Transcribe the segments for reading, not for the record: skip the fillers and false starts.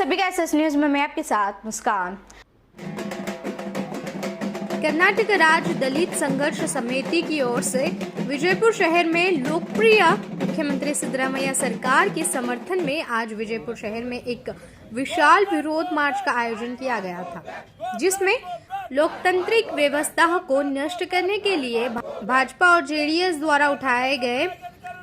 सभी का SS news में मैं आपके साथ मुस्कान। कर्नाटक राज्य दलित संघर्ष समिति की ओर से विजयपुर शहर में लोकप्रिय मुख्यमंत्री सिद्धरामैया सरकार के समर्थन में आज विजयपुर शहर में एक विशाल विरोध मार्च का आयोजन किया गया था, जिसमें लोकतांत्रिक व्यवस्था को नष्ट करने के लिए भाजपा और जेडीएस द्वारा उठाए गए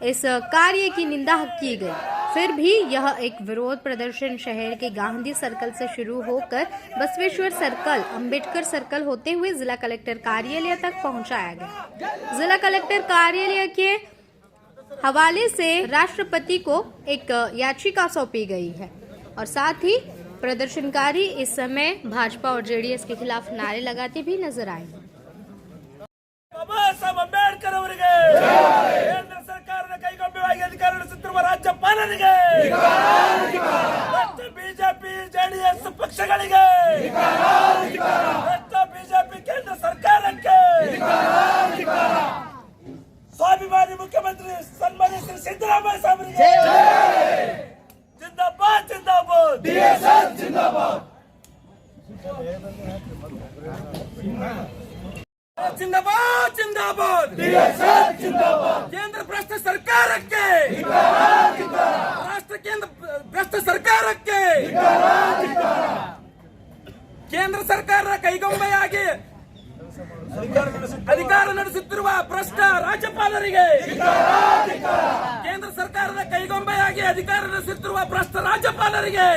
इस कार्य की निंदा की गई। फिर भी यह एक विरोध प्रदर्शन शहर के गांधी सर्कल से शुरू होकर बसवेश्वर सर्कल, अंबेडकर सर्कल होते हुए जिला कलेक्टर कार्यालय तक पहुंचाया गया। जिला कलेक्टर कार्यालय के हवाले से राष्ट्रपति को एक याचिका सौंपी गई है और साथ ही प्रदर्शनकारी इस समय भाजपा और जेडीएस के खिलाफ नारे लगाते भी नजर आए। ಅಂಬೇಡ್ಕರ್ ಅವರಿಗೆ ಕೇಂದ್ರ ಸರ್ಕಾರದ ಕೈಗೊಂಬೆಯಾಗಿ ಅಧಿಕಾರ ನಡೆಸುತ್ತಿರುವ ರಾಜ್ಯಪಾಲರಿಗೆ ಬಿಜೆಪಿ ಜೆಡಿಎಸ್ ಪಕ್ಷಗಳಿಗೆ ಬಿಜೆಪಿ ಕೇಂದ್ರ ಸರ್ಕಾರಕ್ಕೆ ಸ್ವಾಭಿಮಾನಿ ಮುಖ್ಯಮಂತ್ರಿ ಸನ್ಮಾನ್ಯ ಶ್ರೀ ಸಿದ್ದರಾಮಯ್ಯ ಸಾಹೇಬರಿಗೆ ಜಿಂದಾಬಾದ್ ಜಿಂದಾಬಾದ್ ಡಿಎಸ್ಎಸ್ ಜಿಂದಾಬಾದ್ जिंदाबाद जिंदाबाद जिंदाबाद केंद्र भ्रष्ट सरकार के राष्ट्र केंद्र भ्रष्ट सरकार के केंद्र सरकार ಕೈಗೊಂಬೆಯಾಗಿ ಅಧಿಕಾರ ನಡೆಸುತ್ತಿರುವ ಭ್ರಷ್ಟ ರಾಜ್ಯಪಾಲರಿಗೆ ಕೇಂದ್ರ ಸರ್ಕಾರದ ಕೈಗೊಂಬೆಯಾಗಿ ಅಧಿಕಾರ ನಡೆಸುತ್ತಿರುವ ಭ್ರಷ್ಟ ರಾಜ್ಯಪಾಲರಿಗೆ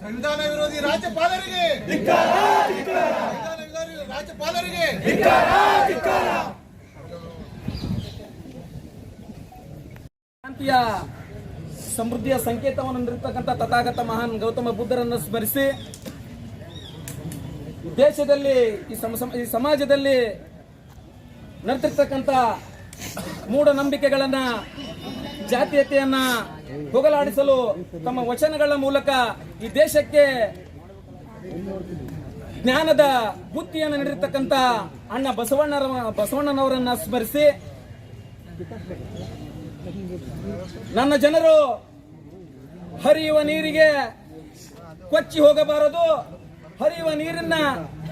ಸಂವಿಧಾನ ವಿರೋಧಿ ರಾಜ್ಯಪಾಲರಿಗೆ ರಾಜ್ಯಪಾಲರಿಗೆ ಶಾಂತಿಯ ಸಮೃದ್ಧಿಯ ಸಂಕೇತವನ್ನು ನೀಡತಕ್ಕಂಥ ತಥಾಗತ ಮಹಾನ್ ಗೌತಮ ಬುದ್ಧರನ್ನು ಸ್ಮರಿಸಿ ದೇಶದಲ್ಲಿ ಈ ಸಮಾಜದಲ್ಲಿ ನಡೆತಿರ್ತಕ್ಕಂಥ ಮೂಢನಂಬಿಕೆಗಳನ್ನ ಜಾತೀಯತೆಯನ್ನ ಹೋಗಲಾಡಿಸಲು ತಮ್ಮ ವಚನಗಳ ಮೂಲಕ ಈ ದೇಶಕ್ಕೆ ಜ್ಞಾನದ ಬುದ್ಧಿಯನ್ನು ನೀಡಿರ್ತಕ್ಕಂಥ ಅಣ್ಣ ಬಸವಣ್ಣನವರನ್ನ ಸ್ಮರಿಸಿ ನನ್ನ ಜನರು ಹರಿಯುವ ನೀರಿಗೆ ಕೊಚ್ಚಿ ಹೋಗಬಾರದು, ಹರಿಯುವ ನೀರನ್ನ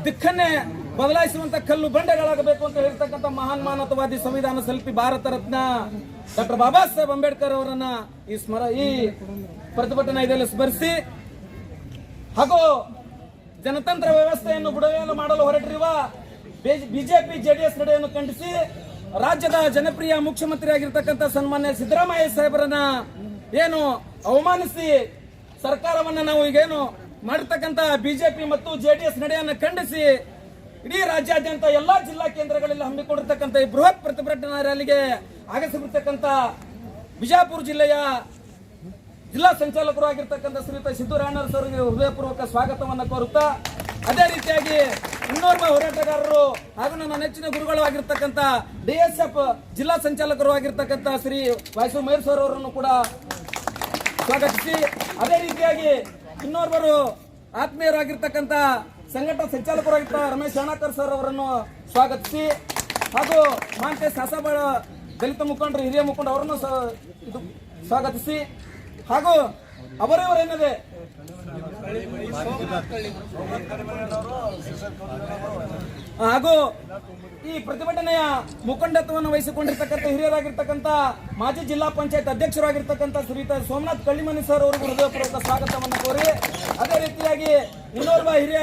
ದಿಕ್ಕನ್ನೇ ಬದಲಾಯಿಸುವಂತ ಕಲ್ಲು ಬಂಡೆಗಳಾಗಬೇಕು ಅಂತ ಹೇಳಿರ್ತಕ್ಕಂಥ ಮಹಾನ್ ಮಾನವತಾವಾದಿ ಸಂವಿಧಾನ ಶಿಲ್ಪಿ ಭಾರತ ರತ್ನ ಡಾಕ್ಟರ್ ಬಾಬಾ ಸಾಹೇಬ್ ಅಂಬೇಡ್ಕರ್ ಅವರನ್ನ ಈ ಪ್ರತಿಭಟನಾ ಇದರಲ್ಲಿ ಸ್ಮರಿಸಿ ಹಾಗೂ ಜನತಂತ್ರ ವ್ಯವಸ್ಥೆಯನ್ನು ಬುಡಮೇಲು ಮಾಡಲು ಹೊರಟಿರುವ ಬಿಜೆಪಿ ಜೆಡಿಎಸ್ ನಡೆಯನ್ನು ಖಂಡಿಸಿ ರಾಜ್ಯದ ಜನಪ್ರಿಯ ಮುಖ್ಯಮಂತ್ರಿ ಆಗಿರ್ತಕ್ಕಂಥ ಸನ್ಮಾನ್ಯ ಸಿದ್ದರಾಮಯ್ಯ ಸಾಹೇಬರನ್ನ ಏನು ಅವಮಾನಿಸಿ ಸರ್ಕಾರವನ್ನ ನಾವು ಈಗೇನು ಮಾಡಿರ್ತಕ್ಕಂಥ ಬಿಜೆಪಿ ಮತ್ತು ಜೆಡಿಎಸ್ ನಡೆಯನ್ನು ಖಂಡಿಸಿ ಇಡೀ ರಾಜ್ಯಾದ್ಯಂತ ಎಲ್ಲಾ ಜಿಲ್ಲಾ ಕೇಂದ್ರಗಳಲ್ಲಿ ಹಮ್ಮಿಕೊಂಡಿರ್ತಕ್ಕಂಥ ಈ ಬೃಹತ್ ಪ್ರತಿಭಟನಾ ರ್ಯಾಲಿಗೆ ಆಗಮಿಸಿರ್ತಕ್ಕಂಥ ಬಿಜಾಪುರ ಜಿಲ್ಲೆಯ ಜಿಲ್ಲಾ ಸಂಚಾಲಕರು ಆಗಿರ್ತಕ್ಕಂಥ ಶ್ರೀಯುತ ಸಿದ್ದರಾಮಯ್ಯ ಅವರಿಗೆ ಹೃದಯಪೂರ್ವಕ ಸ್ವಾಗತವನ್ನು ಕೋರುತ್ತಾ, ಅದೇ ರೀತಿಯಾಗಿ ಇನ್ನೋರ್ವ ಹೋರಾಟಗಾರರು ಹಾಗೂ ನನ್ನ ನೆಚ್ಚಿನ ಗುರುಗಳು ಆಗಿರ್ತಕ್ಕಂಥ ಡಿಎಸ್ಎಫ್ ಜಿಲ್ಲಾ ಸಂಚಾಲಕರು ಆಗಿರ್ತಕ್ಕಂಥ ಶ್ರೀ ವಾಸು ಮೈರ್ ಸರ್ ಅವರನ್ನು ಕೂಡ ಸ್ವಾಗತಿಸಿ, ಅದೇ ರೀತಿಯಾಗಿ ಇನ್ನೋರ್ವರು ಆತ್ಮೀಯರಾಗಿರ್ತಕ್ಕಂಥ ಸಂಘಟನಾ ಸಂಚಾಲಕರಾಗಿದ್ದ ರಮೇಶ್ ಅಣ್ಣಾಕರ್ ಸರ್ ಅವರನ್ನು ಸ್ವಾಗತಿಸಿ ಹಾಗೂ ಮಾಂತೆ ಸಾಸಾಬಾಳ ದಲಿತ ಮುಖಂಡರು, ಹಿರಿಯ ಮುಖಂಡರು ಅವರನ್ನು ಸ್ವಾಗತಿಸಿ ಹಾಗೂ ಅವರವರೇನದೆ ಹಾಗೂ ಈ ಪ್ರತಿಭಟನೆಯ ಮುಖಂಡತ್ವವನ್ನು ವಹಿಸಿಕೊಂಡಿರ್ತಕ್ಕಂಥ ಹಿರಿಯರಾಗಿರ್ತಕ್ಕಂಥ ಮಾಜಿ ಜಿಲ್ಲಾ ಪಂಚಾಯತ್ ಅಧ್ಯಕ್ಷರಾಗಿರ್ತಕ್ಕಂಥ ಶ್ರೀಯುತ ಸೋಮನಾಥ್ ಕಳ್ಳಿಮನಿ ಸರ್ ಅವರಿಗೂ ಹೃದಯಪೂರ್ವಕ ಸ್ವಾಗತವನ್ನು ಕೋರಿ, ಅದೇ ರೀತಿಯಾಗಿ ಇನ್ನೋರ್ವ ಹಿರಿಯ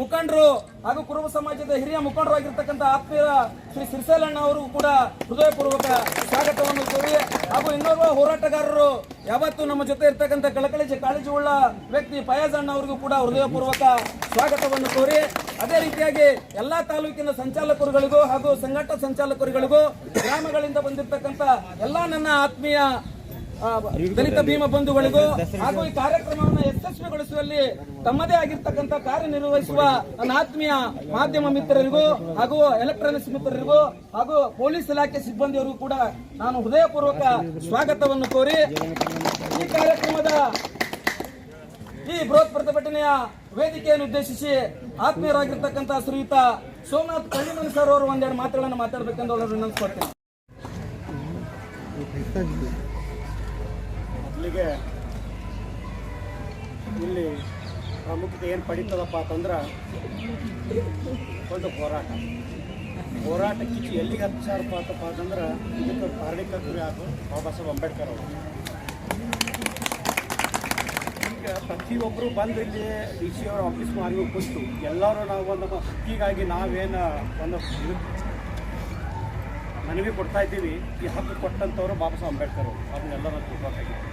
ಮುಖಂಡರು ಹಾಗೂ ಕುರುಬ ಸಮಾಜದ ಹಿರಿಯ ಮುಖಂಡರಾಗಿರ್ತಕ್ಕಂಥ ಆತ್ಮೀಯ ಶ್ರೀ ಸಿರಿಸೇಲಣ್ಣ ಅವರು ಕೂಡ ಹೃದಯಪೂರ್ವಕ ಸ್ವಾಗತವನ್ನು ಕೋರಿ ಹಾಗೂ ಇನ್ನೋರ್ವ ಹೋರಾಟಗಾರರು ಯಾವತ್ತೂ ನಮ್ಮ ಜೊತೆ ಇರ್ತಕ್ಕಂಥ ಕಾಳಜಿ ಉಳ್ಳ ವ್ಯಕ್ತಿ ಫಯಾಜ್ ಅಣ್ಣ ಅವರಿಗೂ ಕೂಡ ಹೃದಯಪೂರ್ವಕ ಸ್ವಾಗತವನ್ನು ಕೋರಿ, ಅದೇ ರೀತಿಯಾಗಿ ಎಲ್ಲಾ ತಾಲೂಕಿನ ಸಂಚಾಲಕರುಗಳಿಗೂ ಹಾಗೂ ಸಂಘಟನಾ ಸಂಚಾಲಕರುಗಳಿಗೂ ಗ್ರಾಮಗಳಿಂದ ಬಂದಿರತಕ್ಕಂಥ ಎಲ್ಲಾ ನನ್ನ ಆತ್ಮೀಯ ದಲಿತ ಭೀಮ ಬಂಧುಗಳಿಗೂ ಹಾಗೂ ಈ ಕಾರ್ಯಕ್ರಮವನ್ನು ಯಶಸ್ವಿಗೊಳಿಸುವಲ್ಲಿ ತಮ್ಮದೇ ಆಗಿರ್ತಕ್ಕಂಥ ಕಾರ್ಯನಿರ್ವಹಿಸುವ ನನ್ನ ಆತ್ಮೀಯ ಮಾಧ್ಯಮ ಮಿತ್ರರಿಗೂ ಹಾಗೂ ಎಲೆಕ್ಟ್ರಾನಿಕ್ಸ್ ಮಿತ್ರರಿಗೂ ಹಾಗೂ ಪೊಲೀಸ್ ಇಲಾಖೆ ಸಿಬ್ಬಂದಿಯವರಿಗೂ ಕೂಡ ನಾನು ಹೃದಯಪೂರ್ವಕ ಸ್ವಾಗತವನ್ನು ಕೋರಿ ಈ ಕಾರ್ಯಕ್ರಮದ ಈ ಬೃಹತ್ ಪ್ರತಿಭಟನೆಯ ವೇದಿಕೆಯನ್ನು ಉದ್ದೇಶಿಸಿ ಆತ್ಮೀಯರಾಗಿರ್ತಕ್ಕಂಥ ಶ್ರೀಯುತ ಸೋಮನಾಥ್ ಕಳ್ಳಿಮನಿ ಸರ್ ಅವರು ಒಂದೆರಡು ಮಾತುಗಳನ್ನು ಮಾತಾಡಬೇಕೆಂದು ಅವರನ್ನು ವಿನಂತಿಸ್ಕೊಳ್ತೇನೆ. ಮೊದಲಿಗೆ ಇಲ್ಲಿ ಪ್ರಾಮುಖ್ಯತೆ ಏನು ಪಡೀತದಪ್ಪ ಅಂತಂದ್ರೆ ಒಂದು ಹೋರಾಟ ಕಿಚ್ಚು ಎಲ್ಲಿಗೆ ಹಚ್ಚಾರಪ್ಪ ಅಂತಪ್ಪ ಅಂತಂದ್ರೆ ಇದಕ್ಕೆ ಕಾರಣೀಕರ್ತರು ಯಾರು ಬಾಬಾ ಸಾಹೇಬ್ ಅಂಬೇಡ್ಕರ್ ಅವರು. ಈಗ ಪ್ರತಿಯೊಬ್ಬರು ಬಂದು ಇಲ್ಲಿ ಡಿ ಸಿ ಅವರ ಆಫೀಸ್ ಮಾರ್ಗ ಕೂತು ಎಲ್ಲರೂ ನಾವು ಒಂದು ಹಕ್ಕಿಗಾಗಿ ನಾವೇನು ಒಂದು ಮನವಿ ಕೊಡ್ತಾ ಇದ್ದೀವಿ. ಈ ಹಕ್ಕು ಕೊಟ್ಟಂಥವ್ರು ಬಾಬಾ ಸಾಹೇಬ್ ಅಂಬೇಡ್ಕರ್ ಅವರು, ಅದನ್ನೆಲ್ಲರೂ ತಿಳ್ಕೊಬೇಕಾಗಿದೆ.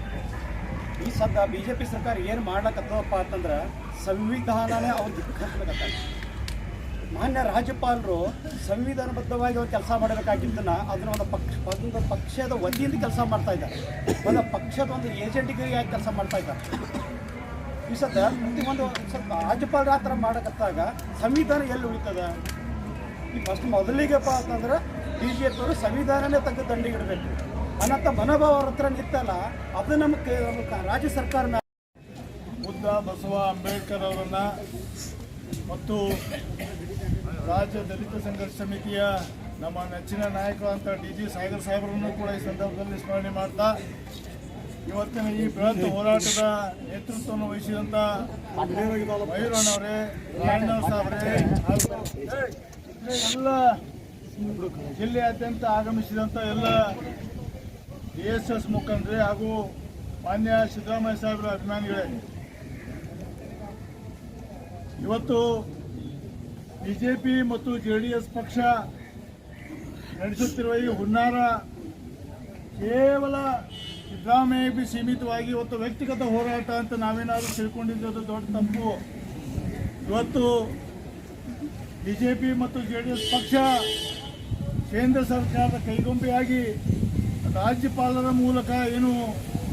ಈ ಸದ್ದ ಬಿ ಜೆ ಪಿ ಸರ್ಕಾರ ಏನು ಮಾಡ್ಲಕ್ಕತ್ತದಪ್ಪ ಅಂತಂದ್ರೆ ಸಂವಿಧಾನನೇ ಅವ್ರು ದಿಕ್ಕಂತ ಮಾನ್ಯ ರಾಜ್ಯಪಾಲರು ಸಂವಿಧಾನಬದ್ಧವಾಗಿ ಅವ್ರು ಕೆಲಸ ಮಾಡಬೇಕಾಗಿದ್ದನ್ನ ಅದನ್ನ ಒಂದು ಪಕ್ಷದ ವತಿಯಿಂದ ಕೆಲಸ ಮಾಡ್ತಾ ಇದ್ದಾರೆ, ಒಂದು ಪಕ್ಷದ ಒಂದು ಏಜೆಂಟ್ಗಿರಿಯಾಗಿ ಕೆಲಸ ಮಾಡ್ತಾ ಇದ್ದಾರೆ. ಈ ಸದ್ದ ಪ್ರತಿಯೊಂದು ಸ್ವಲ್ಪ ರಾಜ್ಯಪಾಲರು ಆ ಥರ ಮಾಡಕತ್ತಾಗ ಸಂವಿಧಾನ ಎಲ್ಲಿ ಉಳಿತದ? ಈ ಫಸ್ಟ್ ಮೊದಲಿಗೆಪ್ಪ ಅಂತಂದ್ರೆ ಬಿ ಜೆ ಪಿಯವರು ಸಂವಿಧಾನನೇ ತೆಗೆದು ದಂಡಿಗೆ ಇಡಬೇಕು ಅನ್ನೋ ಮನೋಭಾವ ಅವ್ರ ಹತ್ರ ನಿಂತಲ್ಲ, ಅದು ನಮಗೆ ರಾಜ್ಯ ಸರ್ಕಾರ ಬುದ್ಧ ಬಸವ ಅಂಬೇಡ್ಕರ್ ಅವರನ್ನು ಮತ್ತು ರಾಜ್ಯ ದಲಿತ ಸಂಘರ್ಷ ಸಮಿತಿಯ ನಮ್ಮ ನೆಚ್ಚಿನ ನಾಯಕರಂತ ಡಿ ಜಿ ಸಾಗರ್ ಸಾಹೇಬರನ್ನು ಕೂಡ ಈ ಸಂದರ್ಭದಲ್ಲಿ ಸ್ಮರಣೆ ಮಾಡ್ತಾ, ಇವತ್ತಿನ ಈ ಬೃಹತ್ ಹೋರಾಟದ ನೇತೃತ್ವವನ್ನು ವಹಿಸಿದಂಥ ಮಯೂರಣ್ಣವರೇ, ರಾಯಣ್ಣ ಸಾಹೇಬ್ರೆ ಎಲ್ಲ ಜಿಲ್ಲೆಯಾದ್ಯಂತ ಆಗಮಿಸಿದಂಥ ಎಲ್ಲ DSS ಮುಖಂಡರೇ ಹಾಗೂ ಮಾನ್ಯ ಸಿದ್ದರಾಮಯ್ಯ ಸಾಹೇಬರ ಅಭಿಮಾನಿಗಳೇ, ಇವತ್ತು ಬಿಜೆಪಿ ಮತ್ತು JDS ಪಕ್ಷ ನಡೆಸುತ್ತಿರುವ ಈ ಹುನ್ನಾರ ಕೇವಲ ಸಿದ್ದರಾಮಯ್ಯಗೆ ಸೀಮಿತವಾಗಿ ಇವತ್ತು ವ್ಯಕ್ತಿಗತ ಹೋರಾಟ ಅಂತ ನಾವೇನಾದರೂ ತಿಳ್ಕೊಂಡಿದ್ದು ದೊಡ್ಡ ತಪ್ಪು. ಇವತ್ತು ಬಿಜೆಪಿ ಮತ್ತು JDS ಪಕ್ಷ ಕೇಂದ್ರ ಸರ್ಕಾರದ ಕೈಗೊಂಬೆಯಾಗಿ ರಾಜ್ಯಪಾಲರ ಮೂಲಕ ಏನು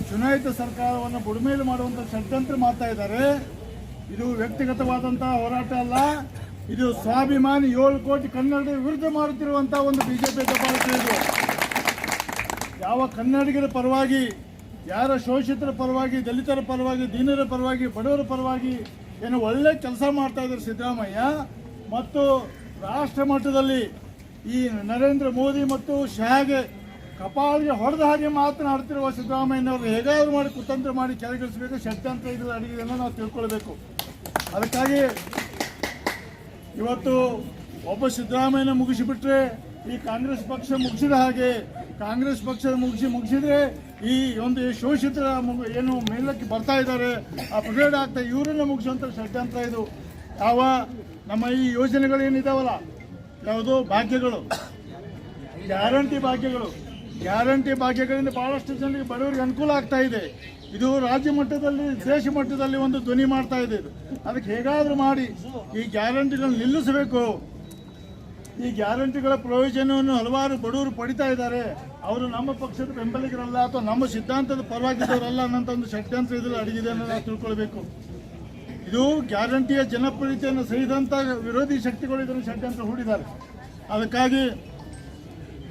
ಚುನಾಯಿತ ಸರ್ಕಾರವನ್ನು ಬುಡಮೇಲು ಮಾಡುವಂಥ ಷಡ್ಯಂತ್ರ ಮಾಡ್ತಾ ಇದ್ದಾರೆ. ಇದು ವ್ಯಕ್ತಿಗತವಾದಂತಹ ಹೋರಾಟ ಅಲ್ಲ, ಇದು ಸ್ವಾಭಿಮಾನಿ 7 ಕೋಟಿ ಕನ್ನಡಿಗರ ವಿರುದ್ಧ ಮಾಡುತ್ತಿರುವಂತಹ ಒಂದು ಬಿಜೆಪಿ ದಬ್ಬಾಳಿಕೆ. ಇದು ಯಾವ ಕನ್ನಡಿಗರ ಪರವಾಗಿ, ಯಾರ ಶೋಷಿತರ ಪರವಾಗಿ, ದಲಿತರ ಪರವಾಗಿ, ದೀನರ ಪರವಾಗಿ, ಬಡವರ ಪರವಾಗಿ ಏನು ಒಳ್ಳೆ ಕೆಲಸ ಮಾಡ್ತಾ ಇದ್ದಾರೆ ಸಿದ್ದರಾಮಯ್ಯ, ಮತ್ತು ರಾಷ್ಟ್ರ ಮಟ್ಟದಲ್ಲಿ ಈ ನರೇಂದ್ರ ಮೋದಿ ಮತ್ತು ಶಾಗೆ ಕಪಾಳಿಗೆ ಹೊಡೆದ ಹಾಗೆ ಮಾತನಾಡ್ತಿರುವ ಸಿದ್ದರಾಮಯ್ಯನವರು ಹೇಗಾದರೂ ಮಾಡಿ ಕುತಂತ್ರ ಮಾಡಿ ಕೆಳಗಿಳಿಸಬೇಕು, ಷಡ್ಯಂತ್ರ ಇದು ಅಡಿಗೆಯನ್ನು ನಾವು ತಿಳ್ಕೊಳ್ಬೇಕು. ಅದಕ್ಕಾಗಿ ಇವತ್ತು ಒಬ್ಬ ಸಿದ್ದರಾಮಯ್ಯನ ಮುಗಿಸಿಬಿಟ್ರೆ ಈ ಕಾಂಗ್ರೆಸ್ ಪಕ್ಷ ಮುಗಿಸಿದ ಹಾಗೆ, ಕಾಂಗ್ರೆಸ್ ಪಕ್ಷ ಮುಗಿಸಿದ್ರೆ ಈ ಒಂದು ಶೋಷಿತರ ಏನು ಮೇಲಕ್ಕೆ ಬರ್ತಾ ಇದ್ದಾರೆ, ಅಪ್ಗ್ರೇಡ್ ಆಗ್ತಾ ಇವರನ್ನ ಮುಗಿಸುವಂಥ ಷಡ್ಯಂತ್ರ ಇದು. ಯಾವ ನಮ್ಮ ಈ ಯೋಜನೆಗಳೇನಿದಾವಲ್ಲ, ಯಾವುದೋ ಭಾಗ್ಯಗಳು, ಗ್ಯಾರಂಟಿ ಭಾಗ್ಯಗಳಿಂದ ಬಹಳಷ್ಟು ಜನರಿಗೆ ಬಡವರಿಗೆ ಅನುಕೂಲ ಆಗ್ತಾ ಇದೆ. ಇದು ರಾಜ್ಯ ಮಟ್ಟದಲ್ಲಿ, ದೇಶ ಮಟ್ಟದಲ್ಲಿ ಒಂದು ಧ್ವನಿ ಮಾಡ್ತಾ ಇದೆ. ಇದು ಅದಕ್ಕೆ ಹೇಗಾದರೂ ಮಾಡಿ ಈ ಗ್ಯಾರಂಟಿಗಳನ್ನು ನಿಲ್ಲಿಸಬೇಕು. ಈ ಗ್ಯಾರಂಟಿಗಳ ಪ್ರಯೋಜನವನ್ನು ಹಲವಾರು ಬಡವರು ಪಡಿತಾ ಇದ್ದಾರೆ. ಅವರು ನಮ್ಮ ಪಕ್ಷದ ಬೆಂಬಲಿಗರಲ್ಲ ಅಥವಾ ನಮ್ಮ ಸಿದ್ಧಾಂತದ ಪರವಾಗಿದ್ದವರಲ್ಲ ಅನ್ನೋಂಥ ಒಂದು ಷಡ್ಯಂತ್ರ ಇದರಲ್ಲಿ ಅಡಗಿದೆ ಅನ್ನೋದು ನಾವು ತಿಳ್ಕೊಳ್ಬೇಕು. ಇದು ಗ್ಯಾರಂಟಿಯ ಜನಪ್ರಿಯತೆಯನ್ನು ಸಹಿದಂಥ ವಿರೋಧಿ ಶಕ್ತಿಗಳು ಇದನ್ನು ಷಡ್ಯಂತ್ರ ಹೂಡಿದ್ದಾರೆ. ಅದಕ್ಕಾಗಿ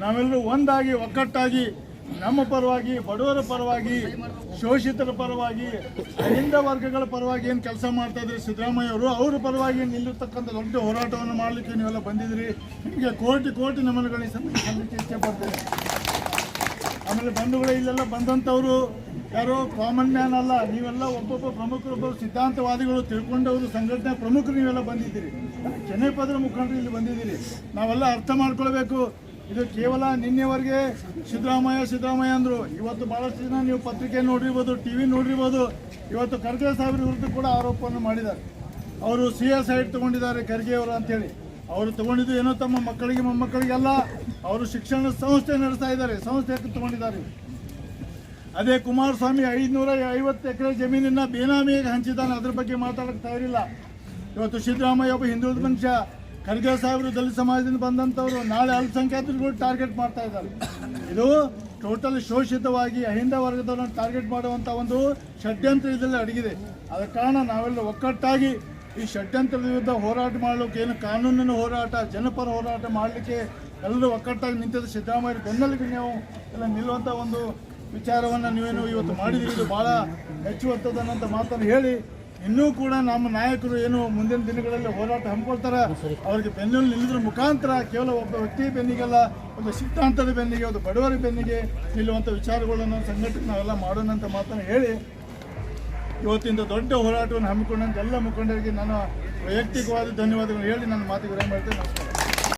ನಾವೆಲ್ಲರೂ ಒಂದಾಗಿ ಒಕ್ಕಟ್ಟಾಗಿ ನಮ್ಮ ಪರವಾಗಿ, ಬಡವರ ಪರವಾಗಿ, ಶೋಷಿತರ ಪರವಾಗಿ, ಹಿಂದ ವರ್ಗಗಳ ಪರವಾಗಿ ಏನು ಕೆಲಸ ಮಾಡ್ತಾ ಇದ್ದಾರೆ ಸಿದ್ದರಾಮಯ್ಯ ಅವರು, ಅವರ ಪರವಾಗಿ ನಿಲ್ಲತಕ್ಕಂಥ ದೊಡ್ಡ ಹೋರಾಟವನ್ನು ಮಾಡಲಿಕ್ಕೆ ನೀವೆಲ್ಲ ಬಂದಿದ್ದೀರಿ. ನಿಮಗೆ ಕೋಟಿ ನಮನಗಳಿಗೆ ಸಲ್ಲಿಕೆ ಇಚ್ಛೆ ಪಡ್ತೇನೆ. ಆಮೇಲೆ ಬಂಧುಗಳೇ, ಇಲ್ಲೆಲ್ಲ ಬಂದಂಥವರು ಯಾರೋ ಕಾಮನ್ ಮ್ಯಾನ್ ಅಲ್ಲ, ನೀವೆಲ್ಲ ಒಬ್ಬೊಬ್ಬ ಪ್ರಮುಖರೊಬ್ಬರು ಸಿದ್ಧಾಂತವಾದಿಗಳು, ತಿಳ್ಕೊಂಡವರು, ಸಂಘಟನೆ ಪ್ರಮುಖರು ನೀವೆಲ್ಲ ಬಂದಿದ್ದೀರಿ. ಜನಪದರ ಮುಖಂಡರು ಇಲ್ಲಿ ಬಂದಿದ್ದೀರಿ. ನಾವೆಲ್ಲ ಅರ್ಥ ಮಾಡ್ಕೊಳ್ಬೇಕು. ಇದು ಕೇವಲ ನಿನ್ನೆವರೆಗೆ ಸಿದ್ದರಾಮಯ್ಯ ಅಂದರು. ಇವತ್ತು ಭಾಳಷ್ಟು ಜನ ನೀವು ಪತ್ರಿಕೆ ನೋಡಿರ್ಬೋದು, TV ನೋಡಿರ್ಬೋದು. ಇವತ್ತು ಖರ್ಗೆ ಸಾಹೇಬ್ರ ವಿರುದ್ಧ ಕೂಡ ಆರೋಪವನ್ನು ಮಾಡಿದ್ದಾರೆ. ಅವರು CS ಸೈಡ್ ತೊಗೊಂಡಿದ್ದಾರೆ ಖರ್ಗೆ ಅವರು ಅಂತೇಳಿ. ಅವರು ತೊಗೊಂಡಿದ್ದು ಏನೋ ತಮ್ಮ ಮಕ್ಕಳಿಗೆ ಮೊಮ್ಮಕ್ಕಳಿಗೆಲ್ಲ, ಅವರು ಶಿಕ್ಷಣ ಸಂಸ್ಥೆ ನಡೆಸ್ತಾ ಇದ್ದಾರೆ, ಸಂಸ್ಥೆಗೆ ತೊಗೊಂಡಿದ್ದಾರೆ. ಅದೇ ಕುಮಾರಸ್ವಾಮಿ 550 ಎಕರೆ ಜಮೀನನ್ನು ಬೇನಾಮಿಗೆ ಹಂಚಿದ್ದಾನೆ, ಅದ್ರ ಬಗ್ಗೆ ಮಾತಾಡಕ್ಕೆ ತಯಾರಿಲ್ಲ. ಇವತ್ತು ಸಿದ್ದರಾಮಯ್ಯ ಒಬ್ಬ ಹಿಂದುಳಿದ ಮನುಷ್ಯ, ಖರ್ಗೆ ಸಾಹೇಬರು ದಲಿತ ಸಮಾಜದಿಂದ ಬಂದಂಥವ್ರು, ನಾಳೆ ಅಲ್ಪಸಂಖ್ಯಾತರಿಗೂ ಟಾರ್ಗೆಟ್ ಮಾಡ್ತಾ ಇದ್ದಾರೆ. ಇದು ಟೋಟಲ್ ಶೋಷಿತವಾಗಿ ಅಹಿಂದ ವರ್ಗದವರನ್ನು ಟಾರ್ಗೆಟ್ ಮಾಡುವಂಥ ಒಂದು ಷಡ್ಯಂತ್ರ ಇದರಲ್ಲಿ ಅಡಗಿದೆ. ಆದ ಕಾರಣ ನಾವೆಲ್ಲ ಒಕ್ಕಟ್ಟಾಗಿ ಈ ಷಡ್ಯಂತ್ರದ ವಿರುದ್ಧ ಹೋರಾಟ ಮಾಡಲಿಕ್ಕೆ, ಏನು ಕಾನೂನಿನ ಹೋರಾಟ, ಜನಪರ ಹೋರಾಟ ಮಾಡಲಿಕ್ಕೆ ಎಲ್ಲರೂ ಒಕ್ಕಟ್ಟಾಗಿ ನಿಂತಿದ್ದು ಸಿದ್ದರಾಮಯ್ಯ ಬೆನ್ನಲ್ಲಿಗೆ ನೀವು ಎಲ್ಲ ನಿಲ್ಲುವಂಥ ಒಂದು ವಿಚಾರವನ್ನು ನೀವೇನು ಇವತ್ತು ಮಾಡಿದ್ದೀರಿ. ಇದು ಭಾಳ ಮೆಚ್ಚುವಂಥದ್ದನ್ನಂತ ಮಾತನ್ನು ಹೇಳಿ, ಇನ್ನೂ ಕೂಡ ನಮ್ಮ ನಾಯಕರು ಏನು ಮುಂದಿನ ದಿನಗಳಲ್ಲಿ ಹೋರಾಟ ಹಮ್ಮಿಕೊಳ್ತಾರೆ, ಅವರಿಗೆ ಬೆನ್ನಲ್ಲಿ ನಿಲ್ಲುವುದರ ಮುಖಾಂತರ ಕೇವಲ ಒಬ್ಬ ವ್ಯಕ್ತಿ ಬೆನ್ನಿಗೆಲ್ಲ, ಒಂದು ಸಿದ್ಧಾಂತದ ಬೆನ್ನಿಗೆ, ಒಂದು ಬಡವರ ಬೆನ್ನಿಗೆ ನಿಲ್ಲುವಂಥ ವಿಚಾರಗಳನ್ನು ಸಂಘಟನೆ ನಾವೆಲ್ಲ ಮಾಡೋಣ ಅಂತ ಮಾತನ್ನು ಹೇಳಿ, ಇವತ್ತಿಂದ ದೊಡ್ಡ ಹೋರಾಟವನ್ನು ಹಮ್ಮಿಕೊಂಡಂಥ ಎಲ್ಲ ಮುಖಂಡರಿಗೆ ನಾನು ವೈಯಕ್ತಿಕವಾದ ಧನ್ಯವಾದಗಳು ಹೇಳಿ ನನ್ನ ಮಾತಿಗೆ ವಿರಾಮ ಮಾಡ್ತೇನೆ. ನಮಸ್ಕಾರ.